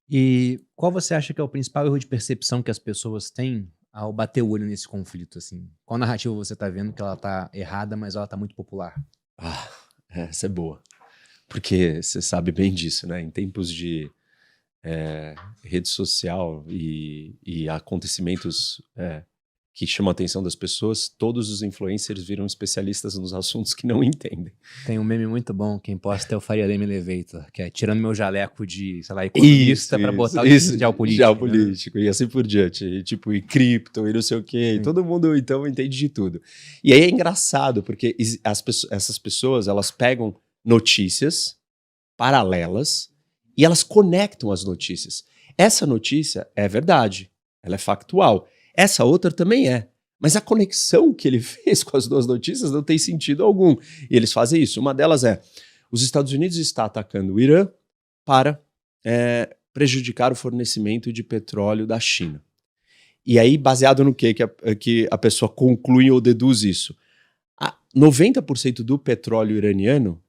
E qual você acha que é o principal erro de percepção que as pessoas têm ao bater o olho nesse conflito, assim? Qual narrativa você tá vendo que ela tá errada, mas ela tá muito popular? Ah, essa é boa. Porque você sabe bem disso, né? Em tempos de rede social e acontecimentos que chamam a atenção das pessoas, todos os influencers viram especialistas nos assuntos que não entendem. Tem um meme muito bom, quem posta é o Faria Lima Elevator, que é tirando meu jaleco de, sei lá, economista pra botar o de geopolítica. Geopolítico, e assim por diante. E, tipo, e cripto, e não sei o quê. E Sim. todo mundo, então, entende de tudo. E aí é engraçado, porque essas pessoas, elas pegam notícias paralelas e elas conectam as notícias. Essa notícia é verdade, ela é factual. Essa outra também é. Mas a conexão que ele fez com as duas notícias não tem sentido algum. E eles fazem isso. Uma delas é: os Estados Unidos está atacando o Irã para prejudicar o fornecimento de petróleo da China. E aí, baseado no que a pessoa conclui ou deduz isso? 90% do petróleo iraniano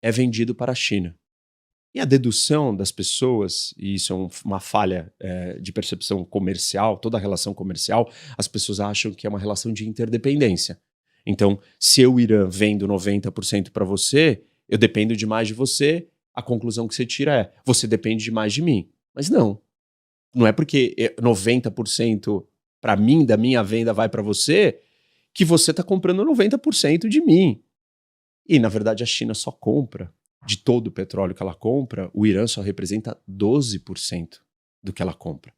é vendido para a China. E a dedução das pessoas, e isso é uma falha de percepção comercial, toda relação comercial, as pessoas acham que é uma relação de interdependência. Então, se eu, Irã, vendo 90% para você, eu dependo demais de você, a conclusão que você tira é: você depende demais de mim. Mas não. Não é porque 90% para mim, da minha venda, vai para você, que você está comprando 90% de mim. E, na verdade, a China só compra, de todo o petróleo que ela compra, o Irã só representa 12% do que ela compra.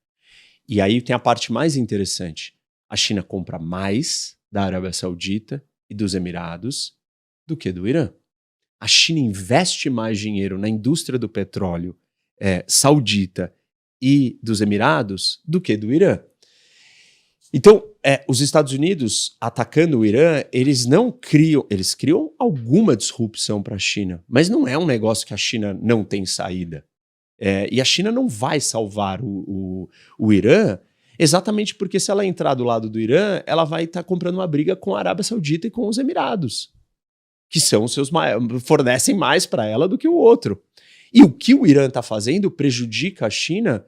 E aí tem a parte mais interessante. A China compra mais da Arábia Saudita e dos Emirados do que do Irã. A China investe mais dinheiro na indústria do petróleo saudita e dos Emirados do que do Irã. Então, os Estados Unidos atacando o Irã, eles criam alguma disrupção para a China, mas não é um negócio que a China não tem saída. E a China não vai salvar o Irã, exatamente porque se ela entrar do lado do Irã, ela vai estar comprando uma briga com a Arábia Saudita e com os Emirados, que são fornecem mais para ela do que o outro. E o que o Irã está fazendo prejudica a China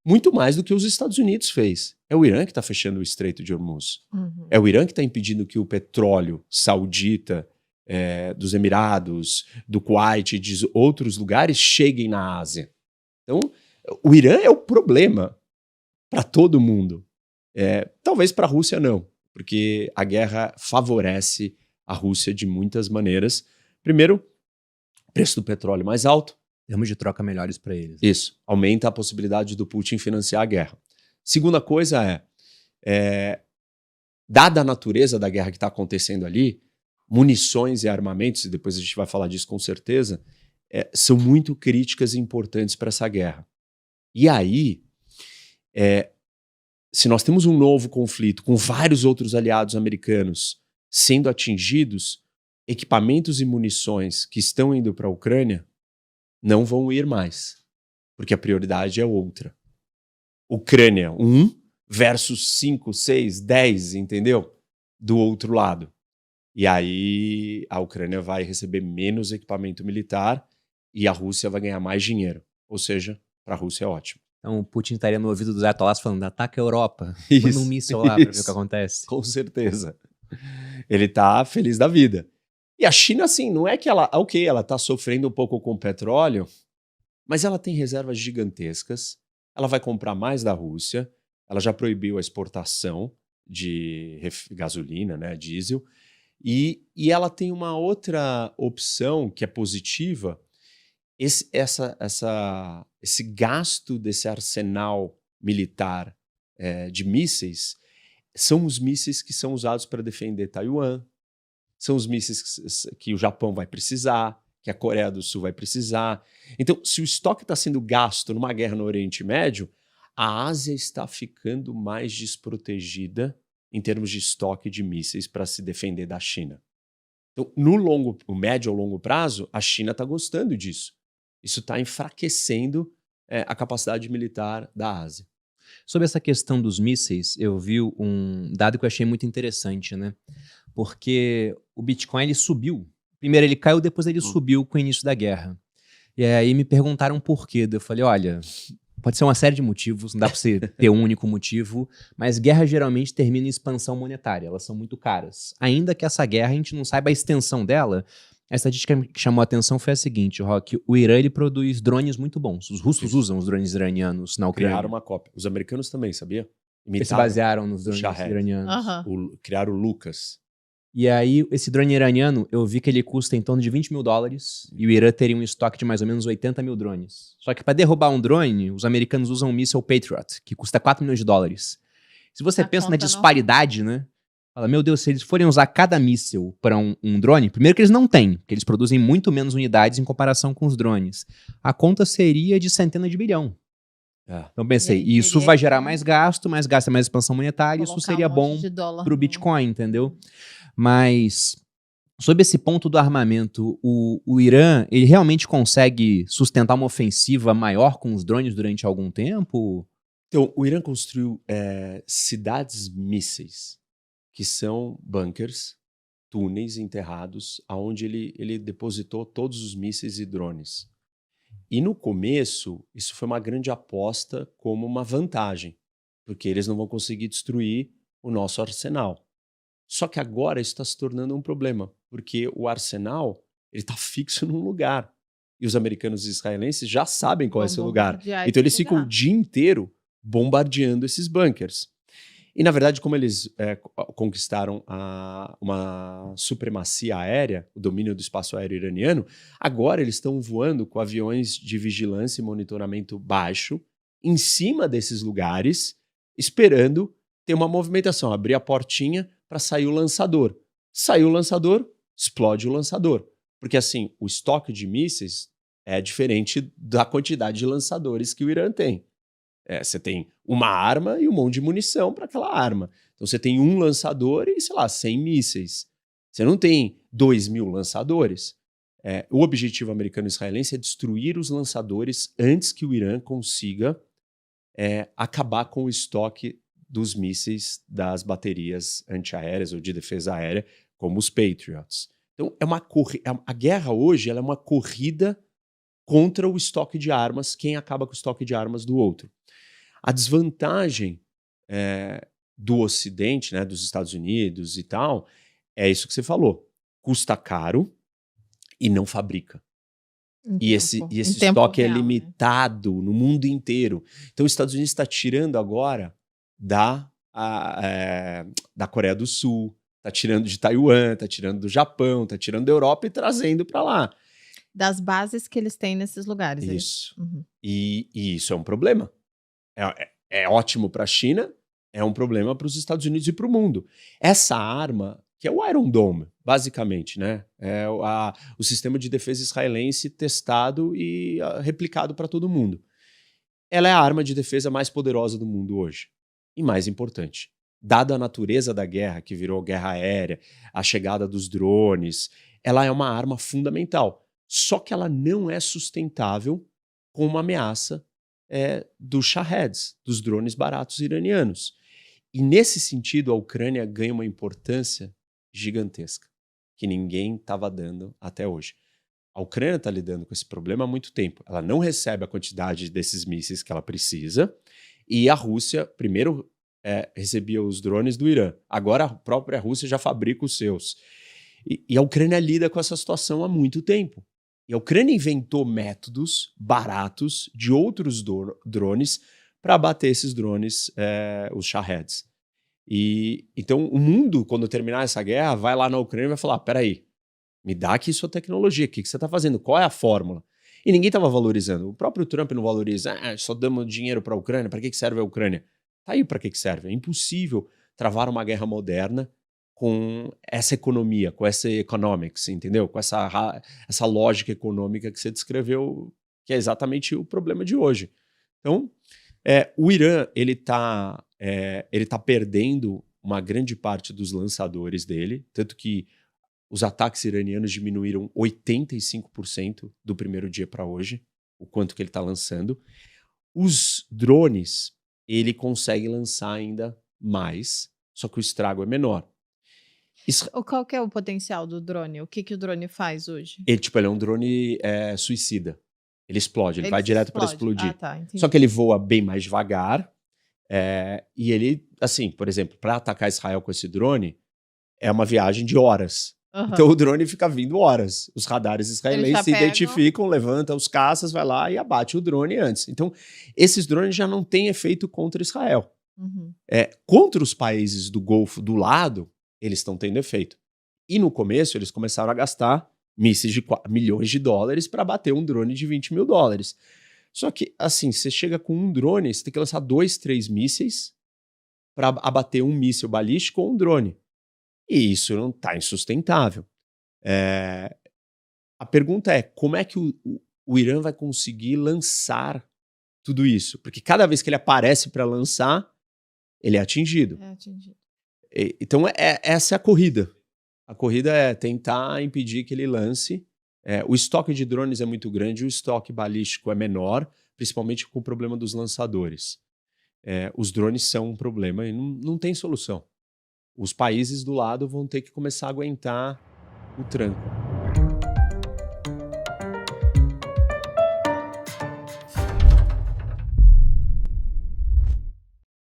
muito mais do que os Estados Unidos fez. É o Irã que está fechando o Estreito de Hormuz. Uhum. É o Irã que está impedindo que o petróleo saudita, dos Emirados, do Kuwait e de outros lugares cheguem na Ásia. Então, o Irã é o problema para todo mundo. Talvez para a Rússia não, porque a guerra favorece a Rússia de muitas maneiras. Primeiro, preço do petróleo mais alto. Termos de troca melhores para eles. Isso, aumenta a possibilidade do Putin financiar a guerra. Segunda coisa dada a natureza da guerra que está acontecendo ali, munições e armamentos, e depois a gente vai falar disso com certeza, são muito críticas e importantes para essa guerra. E aí, se nós temos um novo conflito com vários outros aliados americanos sendo atingidos, equipamentos e munições que estão indo para a Ucrânia não vão ir mais, porque a prioridade é outra. Ucrânia 1 versus 5, 6, 10, entendeu? Do outro lado. E aí a Ucrânia vai receber menos equipamento militar e a Rússia vai ganhar mais dinheiro. Ou seja, para a Rússia é ótimo. Então o Putin estaria no ouvido dos ayatollahs falando: ataca a Europa, manda um míssil lá para ver o que acontece. Com certeza. Ele tá feliz da vida. E a China, assim, não é que ela tá sofrendo um pouco com o petróleo, mas ela tem reservas gigantescas, ela vai comprar mais da Rússia, ela já proibiu a exportação de gasolina, né, diesel, e ela tem uma outra opção que é positiva. Esse gasto desse arsenal militar de mísseis são os mísseis que são usados para defender Taiwan, são os mísseis que o Japão vai precisar, que a Coreia do Sul vai precisar. Então, se o estoque está sendo gasto numa guerra no Oriente Médio, a Ásia está ficando mais desprotegida em termos de estoque de mísseis para se defender da China. Então, no médio ou longo prazo, a China está gostando disso. Isso está enfraquecendo a capacidade militar da Ásia. Sobre essa questão dos mísseis, eu vi um dado que eu achei muito interessante, né? Porque o Bitcoin, ele subiu. Primeiro ele caiu, depois ele subiu com o início da guerra. E aí me perguntaram por quê. Eu falei, olha, Pode ser uma série de motivos, não dá pra você ter um único motivo, mas guerra geralmente termina em expansão monetária, elas são muito caras. Ainda que essa guerra a gente não saiba a extensão dela, a estatística que chamou a atenção foi a seguinte, Rock, o Irã ele produz drones muito bons, os russos usam os drones iranianos na Ucrânia. Criaram uma cópia. Os americanos também, sabia? Eles se Imitaram basearam nos drones Shahed. iranianos. Aham. Criaram o Lucas. E aí, esse drone iraniano, eu vi que ele custa em torno de $20 mil, e o Irã teria um estoque de mais ou menos 80 mil drones. Só que para derrubar um drone, os americanos usam um míssil Patriot, que custa $4 milhões. Se você A pensa na conta não- disparidade, né? Fala, meu Deus, se eles forem usar cada míssil para um drone, primeiro que eles não têm, porque eles produzem muito menos unidades em comparação com os drones. A conta seria de centenas de bilhão. Então pensei, E aí isso teria vai que gerar mais gasto é mais expansão monetária, isso Colocar seria um monte bom de dólar pro no- Bitcoin, entendeu? Mas, sob esse ponto do armamento, o Irã, ele realmente consegue sustentar uma ofensiva maior com os drones durante algum tempo? Então, o Irã construiu cidades mísseis, que são bunkers, túneis enterrados, aonde ele depositou todos os mísseis e drones. E no começo, isso foi uma grande aposta como uma vantagem, porque eles não vão conseguir destruir o nosso arsenal. Só que agora isso está se tornando um problema, porque o arsenal está fixo num lugar. E os americanos e israelenses já sabem qual é Vão esse lugar. bombardear Então esse eles ficam o lugar. dia inteiro bombardeando esses bunkers. E, na verdade, como eles conquistaram uma supremacia aérea, o domínio do espaço aéreo iraniano, agora eles estão voando com aviões de vigilância e monitoramento baixo em cima desses lugares, esperando ter uma movimentação, abrir a portinha para sair o lançador. Saiu o lançador, explode o lançador. Porque, assim, o estoque de mísseis é diferente da quantidade de lançadores que o Irã tem. Você tem uma arma e um monte de munição para aquela arma. Então você tem um lançador e, sei lá, 100 mísseis. Você não tem 2.000 lançadores. O objetivo americano-israelense é destruir os lançadores antes que o Irã consiga acabar com o estoque dos mísseis das baterias antiaéreas ou de defesa aérea, como os Patriots. Então a guerra hoje ela é uma corrida contra o estoque de armas, quem acaba com o estoque de armas do outro. A desvantagem do Ocidente, né, dos Estados Unidos e tal, é isso que você falou. Custa caro e não fabrica. E esse estoque é real, né? limitado no mundo inteiro. Então, os Estados Unidos está tirando agora da Coreia do Sul, está tirando de Taiwan, está tirando do Japão, está tirando da Europa e trazendo para lá. Das bases que eles têm nesses lugares. Isso. Uhum. E isso é um problema. É ótimo para a China, é um problema para os Estados Unidos e para o mundo. Essa arma, que é o Iron Dome, basicamente, né? É o sistema de defesa israelense testado e replicado para todo mundo. Ela é a arma de defesa mais poderosa do mundo hoje. E mais importante, dada a natureza da guerra, que virou guerra aérea, a chegada dos drones, ela é uma arma fundamental. Só que ela não é sustentável com uma ameaça dos Shahed, dos drones baratos iranianos. E nesse sentido, a Ucrânia ganha uma importância gigantesca, que ninguém estava dando até hoje. A Ucrânia está lidando com esse problema há muito tempo. Ela não recebe a quantidade desses mísseis que ela precisa, e a Rússia, primeiro, recebia os drones do Irã. Agora a própria Rússia já fabrica os seus. E a Ucrânia lida com essa situação há muito tempo. E a Ucrânia inventou métodos baratos de outros drones para abater esses drones, os Shaheds. Então, o mundo, quando terminar essa guerra, vai lá na Ucrânia e vai falar, peraí, me dá aqui sua tecnologia, o que você está fazendo? Qual é a fórmula? E ninguém estava valorizando. O próprio Trump não valoriza. Só damos dinheiro para a Ucrânia, para que serve a Ucrânia? Tá aí para que serve. É impossível travar uma guerra moderna com essa economia, com essa economics, entendeu? Com essa lógica econômica que você descreveu, que é exatamente o problema de hoje. Então, o Irã ele tá perdendo uma grande parte dos lançadores dele, tanto que os ataques iranianos diminuíram 85% do primeiro dia para hoje, o quanto que ele está lançando. Os drones, ele consegue lançar ainda mais, só que o estrago é menor. Qual que é o potencial do drone? O que o drone faz hoje? Ele é um drone suicida. Ele explode, ele Ele vai se direto para explode. explodir. Ah, tá, entendi. Só que ele voa bem mais devagar. E ele, assim, por exemplo, para atacar Israel com esse drone, é uma viagem de horas. Aham. Então o drone fica vindo horas. Os radares Eles israelenses já se pegam. identificam, levanta os caças, vai lá e abate o drone antes. Então, esses drones já não têm efeito contra Israel. Uhum. Contra os países do Golfo do lado, eles estão tendo efeito. E no começo, eles começaram a gastar mísseis de milhões de dólares para bater um drone de 20 mil dólares. Só que, assim, você chega com um drone, você tem que lançar 2, 3 mísseis para abater um míssil balístico ou um drone. E isso não está insustentável. A pergunta é, como é que o Irã vai conseguir lançar tudo isso? Porque cada vez que ele aparece para lançar, ele é atingido. É atingido. Então, essa é a corrida. A corrida é tentar impedir que ele lance. O estoque de drones é muito grande, o estoque balístico é menor, principalmente com o problema dos lançadores. Os drones são um problema e não tem solução. Os países do lado vão ter que começar a aguentar o tranco.